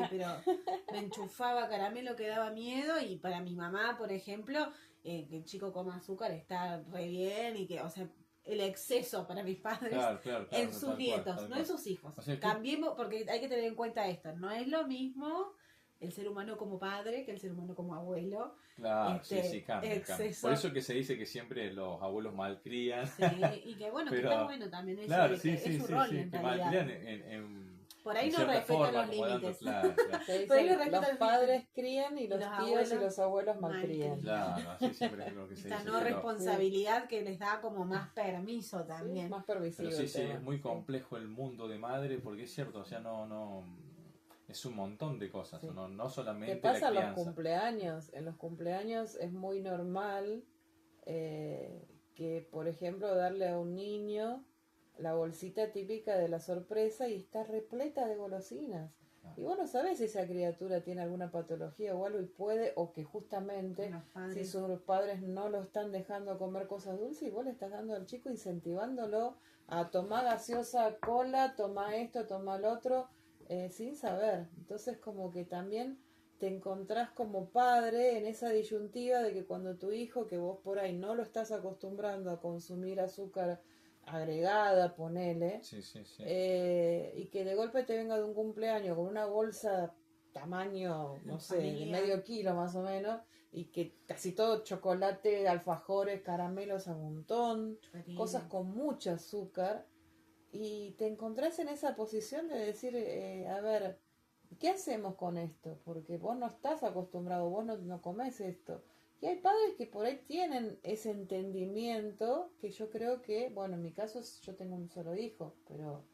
enchufaba caramelo que daba miedo. Y para mi mamá, por ejemplo, que el chico coma azúcar está re bien y que, o sea, el exceso para mis padres Claro, claro, claro, en tal sus cual, nietos, tal no cual. en sus hijos. O sea, que- Cambiemos, porque hay que tener en cuenta esto, no es lo mismo el ser humano como padre que el ser humano como abuelo. Claro, sí, Este, sí, cambia, cambia. exceso. Por eso que se dice que siempre los abuelos malcrían. Sí, y que bueno, Pero- que está bueno también eso, Claro, es, sí, es sí, su sí, rol sí, en que realidad. malcrían Por ahí en no cierta respetan forma, los como dando, límites. claro, claro. Se dice Por ahí lo que respetan los los padres crían y los los tíos y abuelos los abuelos malcrían. malcrían. Claro, así siempre es lo que se Esta dice. no pero- responsabilidad que les da como más permiso Sí, también. más permisivo. Pero sí, el sí, tema. es muy Sí. complejo el mundo de madre, porque es cierto, o sea, no, es un montón de cosas, Sí. no solamente ¿Qué pasa la en los crianza. cumpleaños? En los cumpleaños es muy normal que, por ejemplo, darle a un niño la bolsita típica de la sorpresa y está repleta de golosinas. Ah. Y vos no sabés si esa criatura tiene alguna patología o algo y puede, o que justamente Los si padres. sus padres no lo están dejando comer cosas dulces y vos le estás dando al chico incentivándolo a tomar gaseosa, cola, toma esto, toma lo otro, sin saber. Entonces como que también te encontrás como padre en esa disyuntiva de que cuando tu hijo, que vos por ahí no lo estás acostumbrando a consumir azúcar agregada, ponele, Sí, sí, sí. y que de golpe te venga de un cumpleaños con una bolsa tamaño, no sé, de Familiar. medio kilo más o menos, y que casi todo chocolate, alfajores, caramelos a un montón, cosas con mucho azúcar, y te encontrás en esa posición de decir, a ver, ¿qué hacemos con esto? Porque vos no estás acostumbrado, vos no comés esto. Y hay padres que por ahí tienen ese entendimiento, que yo creo que, bueno, en mi caso yo tengo un solo hijo, pero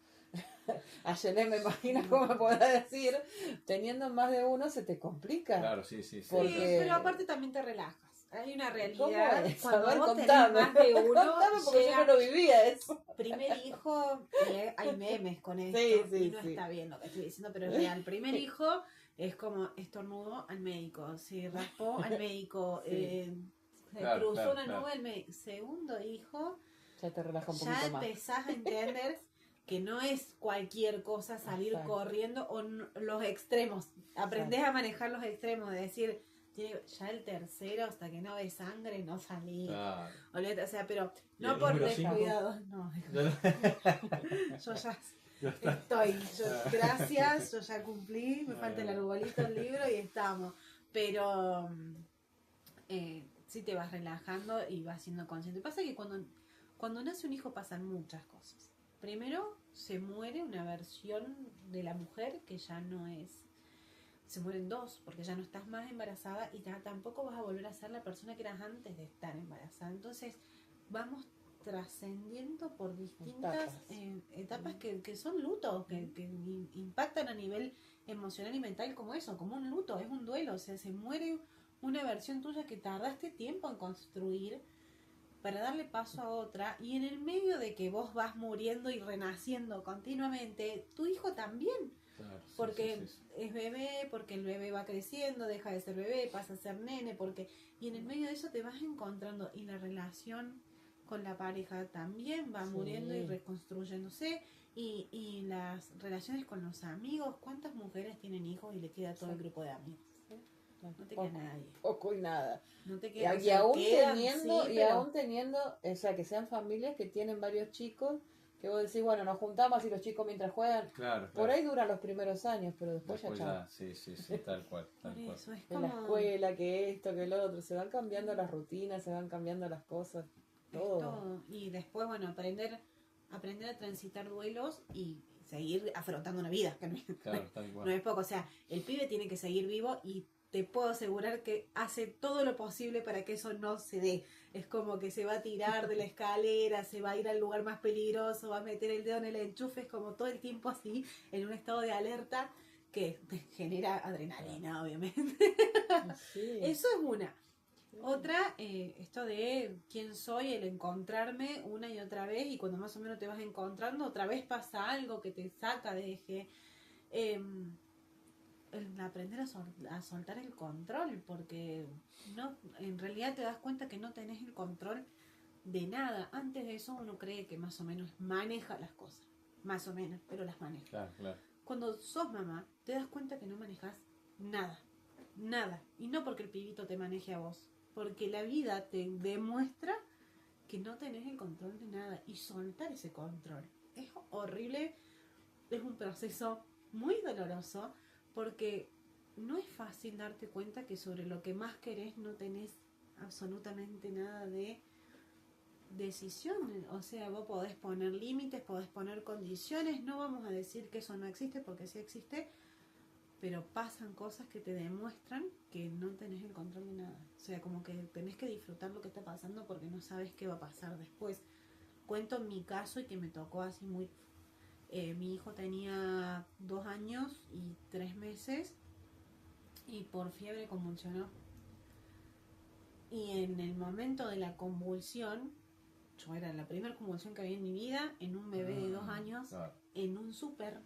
a Yelé me imagino cómo me podrá decir, teniendo más de uno se te complica. Claro, sí, sí, sí. Sí, porque- pero aparte también te relajas. Hay una ¿Cómo realidad. es? Cuando A ver, vos contame. tenés más de uno, Contame porque llega yo no lo vivía eso. primer hijo, hay memes con esto, Sí, sí, y no sí. está bien lo que estoy diciendo, pero es real. Primer hijo es como estornudo al médico, se raspó al médico, Sí. se Claro, cruzó claro, una claro. nube al médico. Segundo hijo, Ya te relaja un ya poquito más. empezás a entender que no es cualquier cosa salir Exacto. corriendo o los extremos. Aprendés a manejar los extremos, de decir, ya el tercero, hasta que no ve sangre, no salí. Claro. Olvídate, o sea, pero ¿Y no el por número cinco? descuidado, no. Yo ya Gracias, yo ya cumplí, me falta el arbolito, el libro y estamos. Pero sí te vas relajando y vas siendo consciente. Pasa que cuando nace un hijo pasan muchas cosas. Primero, se muere una versión de la mujer que ya no es. Se mueren dos, porque ya no estás más embarazada y tampoco vas a volver a ser la persona que eras antes de estar embarazada. Entonces, vamos trascendiendo por distintas etapas que son lutos, que impactan a nivel emocional y mental como eso, como un luto, es un duelo. O sea, se muere una versión tuya que tardaste tiempo en construir para darle paso a otra, y en el medio de que vos vas muriendo y renaciendo continuamente, tu hijo también. Claro, Porque es bebé, porque el bebé va creciendo, deja de ser bebé, pasa a ser nene, y en el medio de eso te vas encontrando, y la relación con la pareja también va muriendo y reconstruyéndose, y las relaciones con los amigos, ¿cuántas mujeres tienen hijos y le queda todo el grupo de amigos? No te queda nadie. Poco y nada. No te queda, Y aún teniendo, o sea, que sean familias que tienen varios chicos, que vos decís, bueno, nos juntamos y los chicos mientras juegan, por ahí duran los primeros años, pero después ya chao. Sí, tal cual. Eso es como... En la escuela, que esto, que lo otro, se van cambiando las rutinas, se van cambiando las cosas, todo. Y después, bueno, aprender a transitar duelos y seguir afrontando una vida, que no es poco. O sea, el pibe tiene que seguir vivo, y te puedo asegurar que hace todo lo posible para que eso no se dé. Es como que se va a tirar de la escalera, se va a ir al lugar más peligroso, va a meter el dedo en el enchufe, es como todo el tiempo así, en un estado de alerta que te genera adrenalina, obviamente. Sí. Eso es una. Otra, esto de quién soy, el encontrarme una y otra vez, y cuando más o menos te vas encontrando, otra vez pasa algo que te saca de eje. El aprender a soltar el control, porque no, en realidad te das cuenta que no tenés el control de nada. Antes de eso uno cree que más o menos maneja las cosas, más o menos, pero las maneja. Claro. Cuando sos mamá, te das cuenta que no manejas nada, y no porque el pibito te maneje a vos, porque la vida te demuestra que no tenés el control de nada, y soltar ese control es horrible, es un proceso muy doloroso, porque no es fácil darte cuenta que sobre lo que más querés no tenés absolutamente nada de decisión. O sea, vos podés poner límites, podés poner condiciones, no vamos a decir que eso no existe, porque sí existe, pero pasan cosas que te demuestran que no tenés el control de nada. O sea, como que tenés que disfrutar lo que está pasando, porque no sabes qué va a pasar después. Cuento mi caso, y que me tocó así muy... mi hijo tenía 2 años y 3 meses y por fiebre convulsionó. Y en el momento de la convulsión, yo era la primera convulsión que había en mi vida, en un bebé de 2 años, en un súper.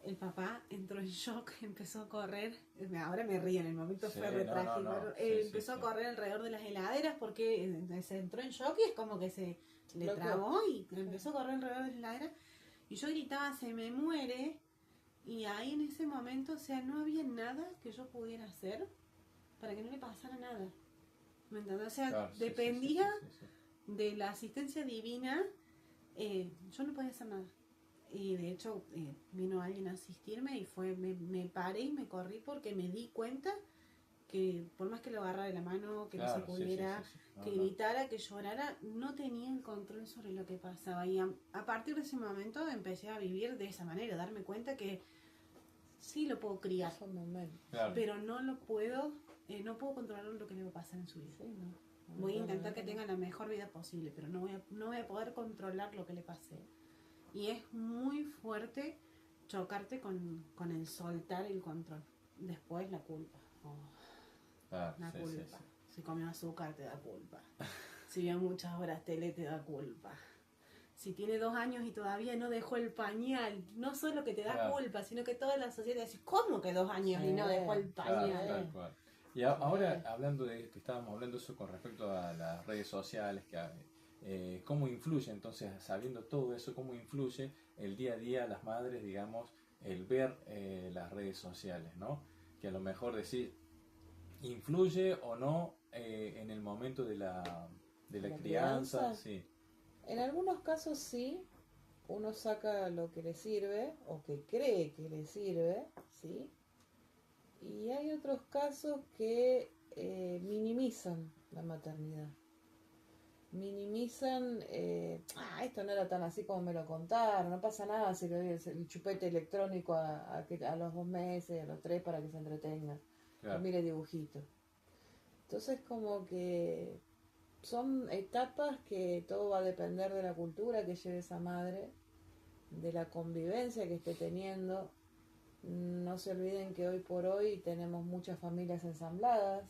El papá entró en shock, empezó a correr. Ahora me río, en el momento fue re trágico. Empezó a correr alrededor de las heladeras, porque se entró en shock y es como que se le trabó y empezó a correr alrededor de las heladeras. Y yo gritaba, se me muere. Y ahí en ese momento, o sea, no había nada que yo pudiera hacer para que no le pasara nada. ¿Me entiendes? O sea, dependía de la asistencia divina. Yo no podía hacer nada. Y de hecho vino alguien a asistirme y me paré y me corrí, porque me di cuenta que por más que lo agarrara de la mano, que lo sacudiera, que gritara, que llorara, no tenía el control sobre lo que pasaba. Y a partir de ese momento empecé a vivir de esa manera, darme cuenta que sí lo puedo criar, pero no lo puedo, no puedo controlar lo que le va a pasar en su vida. Voy a intentar que tenga la mejor vida posible, pero no voy a poder controlar lo que le pase. Y es muy fuerte chocarte con el soltar el control. Después la culpa. La culpa. Si comió azúcar te da culpa. Si vio muchas horas tele te da culpa. Si tiene 2 años y todavía no dejó el pañal, no solo que te da culpa, sino que toda la sociedad dice, ¿cómo que 2 años y no dejó el pañal? Claro. Y ahora, hablando de que estábamos hablando eso con respecto a las redes sociales, ¿cómo influye entonces, sabiendo todo eso, cómo influye el día a día a las madres, digamos, el ver las redes sociales, ¿no? Que a lo mejor decir, ¿influye o no en el momento de la crianza? Sí. En algunos casos sí, uno saca lo que le sirve o que cree que le sirve, ¿sí? Y hay otros casos que minimizan la maternidad. Minimizan, esto no era tan así como me lo contaron, no pasa nada si le doy el chupete electrónico a los 2 meses, a los 3 para que se entretenga, Claro. que mire dibujitos. Entonces como que son etapas que todo va a depender de la cultura que lleve esa madre, de la convivencia que esté teniendo. No se olviden que hoy por hoy tenemos muchas familias ensambladas,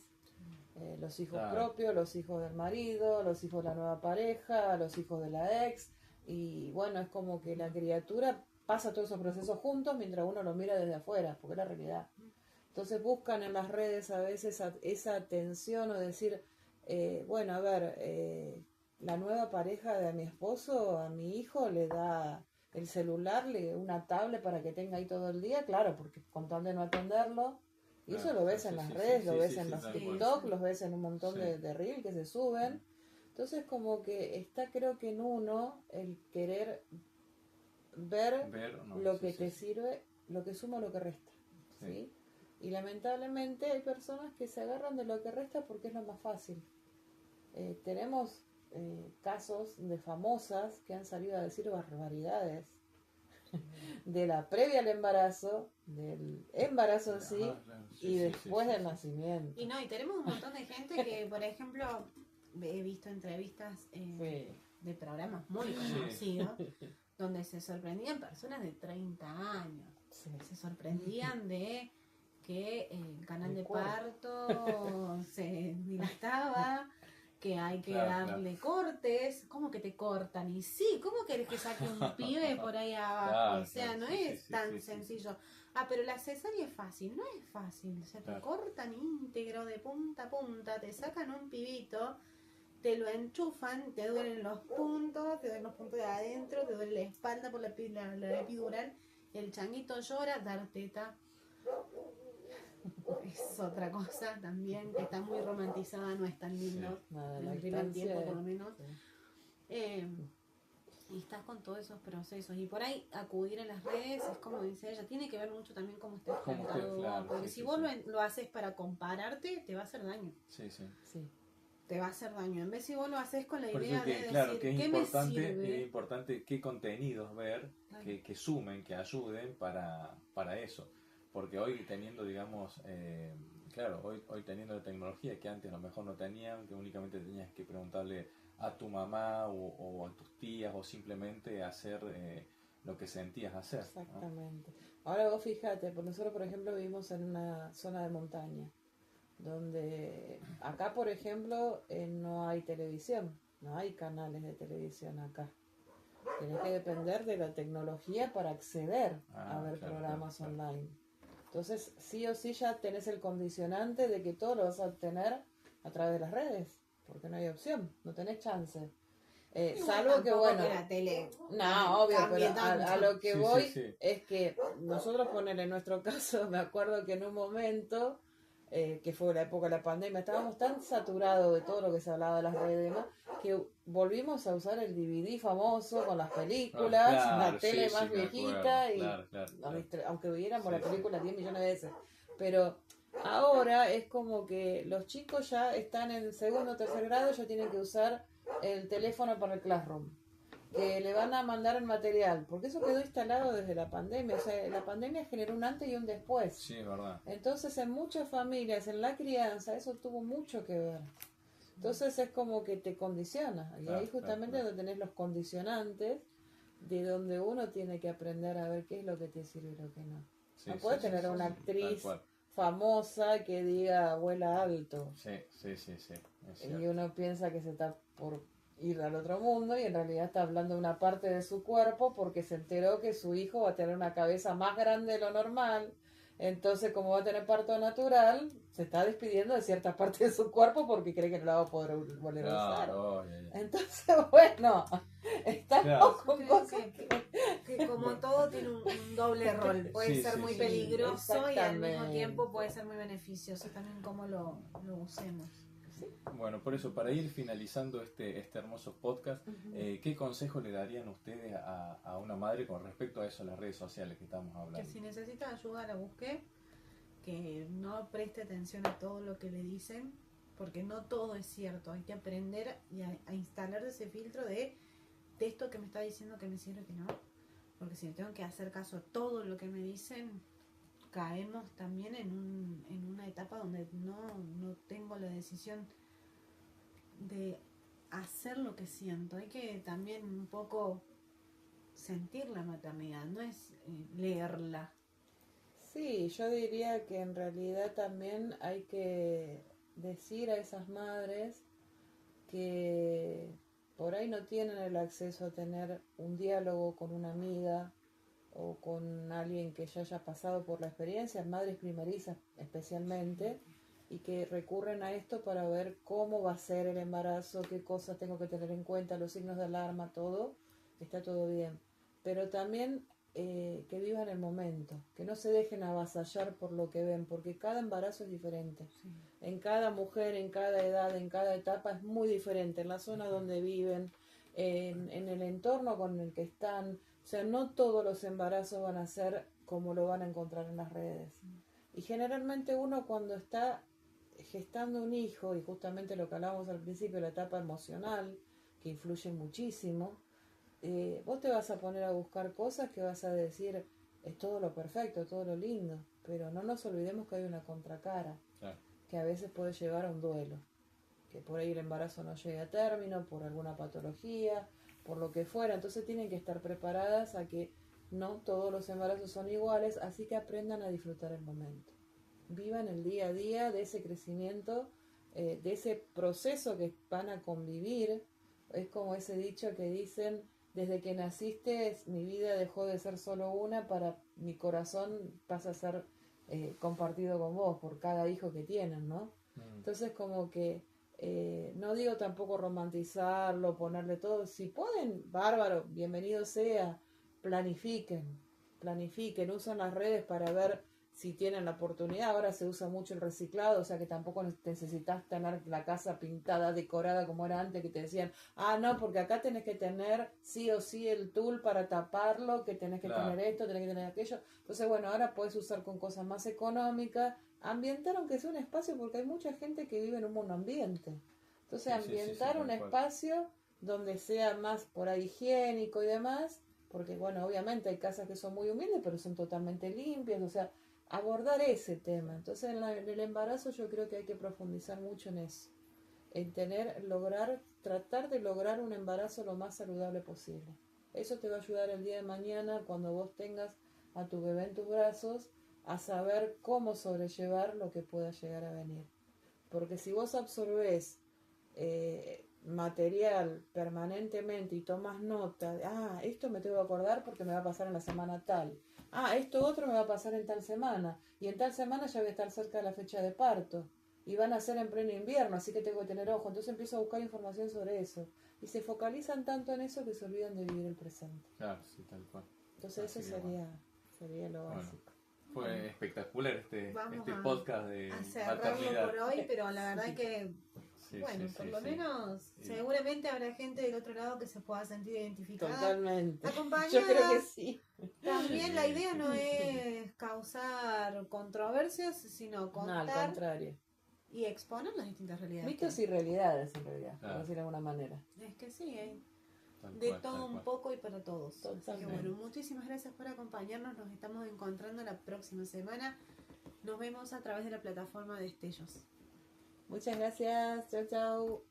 los hijos Claro. propios, los hijos del marido, los hijos de la nueva pareja, los hijos de la ex, y bueno, es como que la criatura pasa todos esos procesos juntos mientras uno lo mira desde afuera, porque es la realidad. Entonces buscan en las redes a veces esa atención o decir, bueno, a ver, la nueva pareja de mi esposo, a mi hijo le da el celular, una tablet para que tenga ahí todo el día, claro, porque con tal de no atenderlo, y eso lo ves en las redes, lo ves en los TikTok, los ves en un montón de reels que se suben. Entonces como que está, creo que en uno el querer ver lo que te sirve, lo que suma, lo que resta, ¿sí? Y lamentablemente hay personas que se agarran de lo que resta porque es lo más fácil. Tenemos casos de famosas que han salido a decir barbaridades de la previa al embarazo, del embarazo en sí, y después del nacimiento. Y no, y tenemos un montón de gente que, por ejemplo, he visto entrevistas de programas muy conocidos, donde se sorprendían personas de 30 años. Se sorprendían de que el canal de parto se dilataba, que hay que darle cortes. ¿Cómo que te cortan? Y sí, ¿cómo querés que saque un pibe por ahí abajo? O sea, no es tan sencillo. Pero la cesárea es fácil. No es fácil. Se te cortan íntegro de punta a punta, te sacan un pibito, te lo enchufan, te duelen los puntos, te duelen los puntos de adentro, te duele la espalda por la epidural, el changuito llora, dar teta es otra cosa también que está muy romantizada, no es tan lindo en el primer tiempo por lo menos. Y estás con todos esos procesos y por ahí acudir a las redes es como dice ella, tiene que ver mucho también cómo estés plantado, porque si vos lo haces para compararte te va a hacer daño. Te va a hacer daño. En vez si vos lo haces con la idea de decir, que es ¿qué importante, me sirve? es importante qué contenidos ver, que sumen, que ayuden para eso. Porque hoy teniendo, digamos, hoy teniendo la tecnología que antes a lo mejor no tenían, que únicamente tenías que preguntarle a tu mamá o a tus tías o simplemente hacer lo que sentías hacer. Exactamente. ¿No? Ahora vos fíjate, nosotros por ejemplo vivimos en una zona de montaña, donde acá por ejemplo no hay televisión, no hay canales de televisión acá. Tenés que depender de la tecnología para acceder a ver programas online. Entonces, sí o sí ya tenés el condicionante de que todo lo vas a obtener a través de las redes, porque no hay opción, no tenés chance. Salvo que, bueno, que la tele no, obvio, pero a lo que voy es que nosotros, poner en nuestro caso, me acuerdo que en un momento, que fue la época de la pandemia, estábamos tan saturados de todo lo que se hablaba de las redes y demás, que volvimos a usar el DVD famoso con las películas, la tele más viejita, y aunque viéramos la película 10 millones de veces. Pero ahora es como que los chicos ya están en segundo o tercer grado, ya tienen que usar el teléfono para el Classroom, que le van a mandar el material, porque eso quedó instalado desde la pandemia. O sea, la pandemia generó un antes y un después. Sí, es verdad. Entonces, en muchas familias, en la crianza, eso tuvo mucho que ver. Entonces, es como que te condiciona. Y ahí justamente donde tenés los condicionantes, de donde uno tiene que aprender a ver qué es lo que te sirve y lo que no. No puedes tener una actriz famosa que diga vuela alto. Y uno piensa que se está por ir al otro mundo y en realidad está hablando de una parte de su cuerpo porque se enteró que su hijo va a tener una cabeza más grande de lo normal. Entonces, como va a tener parto natural, se está despidiendo de cierta parte de su cuerpo porque cree que no la va a poder volver a usar. Entonces, bueno, estamos con cosas que como todo tiene un doble rol. Puede ser muy peligroso y al mismo tiempo puede ser muy beneficioso también como lo usemos. Bueno, por eso, para ir finalizando este hermoso podcast, ¿qué consejo le darían ustedes a una madre con respecto a eso, a las redes sociales que estamos hablando? Que si necesita ayuda la busque, que no preste atención a todo lo que le dicen, porque no todo es cierto. Hay que aprender y a instalar ese filtro de esto que me está diciendo que me sirve, que no. Porque si tengo que hacer caso a todo lo que me dicen, caemos también en una etapa donde no tengo la decisión de hacer lo que siento. Hay que también un poco sentir la maternidad, no es leerla. Sí, yo diría que en realidad también hay que decir a esas madres que por ahí no tienen el acceso a tener un diálogo con una amiga o con alguien que ya haya pasado por la experiencia, madres primerizas especialmente, y que recurren a esto para ver cómo va a ser el embarazo, qué cosas tengo que tener en cuenta, los signos de alarma, todo, está todo bien. Pero también que vivan el momento, que no se dejen avasallar por lo que ven, porque cada embarazo es diferente. Sí. En cada mujer, en cada edad, en cada etapa es muy diferente, en la zona donde viven, en el entorno con el que están. O sea, no todos los embarazos van a ser como lo van a encontrar en las redes. Y generalmente uno cuando está gestando un hijo, y justamente lo que hablábamos al principio, la etapa emocional, que influye muchísimo, vos te vas a poner a buscar cosas que vas a decir, es todo lo perfecto, todo lo lindo, pero no nos olvidemos que hay una contracara, Claro. que a veces puede llevar a un duelo, que por ahí el embarazo no llegue a término, por alguna patología, por lo que fuera, entonces tienen que estar preparadas a que no todos los embarazos son iguales, así que aprendan a disfrutar el momento. Vivan el día a día de ese crecimiento, de ese proceso que van a convivir. Es como ese dicho que dicen, desde que naciste mi vida dejó de ser solo una, para mi corazón pasa a ser compartido con vos por cada hijo que tienen, ¿no? Entonces como que no digo tampoco romantizarlo, ponerle todo, si pueden, bárbaro, bienvenido sea, planifiquen, usen las redes para ver si tienen la oportunidad. Ahora se usa mucho el reciclado, o sea que tampoco necesitas tener la casa pintada, decorada como era antes, que te decían, no, porque acá tenés que tener sí o sí el tul para taparlo, que tenés que tener esto, tenés que tener aquello. Entonces, bueno, ahora puedes usar con cosas más económicas, ambientar aunque sea un espacio, porque hay mucha gente que vive en un monoambiente. Entonces, ambientar un espacio donde sea más por ahí higiénico y demás, porque bueno, obviamente hay casas que son muy humildes, pero son totalmente limpias, o sea, abordar ese tema. Entonces en el embarazo yo creo que hay que profundizar mucho en eso, en tratar de lograr un embarazo lo más saludable posible. Eso te va a ayudar el día de mañana, cuando vos tengas a tu bebé en tus brazos, a saber cómo sobrellevar lo que pueda llegar a venir. Porque si vos absorbés material permanentemente y tomas nota de, esto me tengo que acordar porque me va a pasar en la semana tal, esto otro me va a pasar en tal semana, y en tal semana ya voy a estar cerca de la fecha de parto, y van a ser en pleno invierno, así que tengo que tener ojo. Entonces empiezo a buscar información sobre eso, y se focalizan tanto en eso que se olvidan de vivir el presente. Claro, sí, tal cual. Entonces así eso sería lo básico. Fue espectacular este Vamos podcast de a cerrarlo maternidad. por hoy, pero la verdad que por lo menos seguramente habrá gente del otro lado que se pueda sentir identificada. Totalmente. Acompañada. Yo creo que sí. También la idea no es causar controversias, sino contar No, al contrario. y exponer las distintas realidades. Mitos y realidades, en realidad, por decirlo de alguna manera. Es que sí, hay Tal de cual, todo tal un cual. poco y para todos. Así que Totalmente. bueno, muchísimas gracias por acompañarnos. Nos estamos encontrando la próxima semana. Nos vemos a través de la plataforma de Destellos. Muchas gracias. Chau, chau.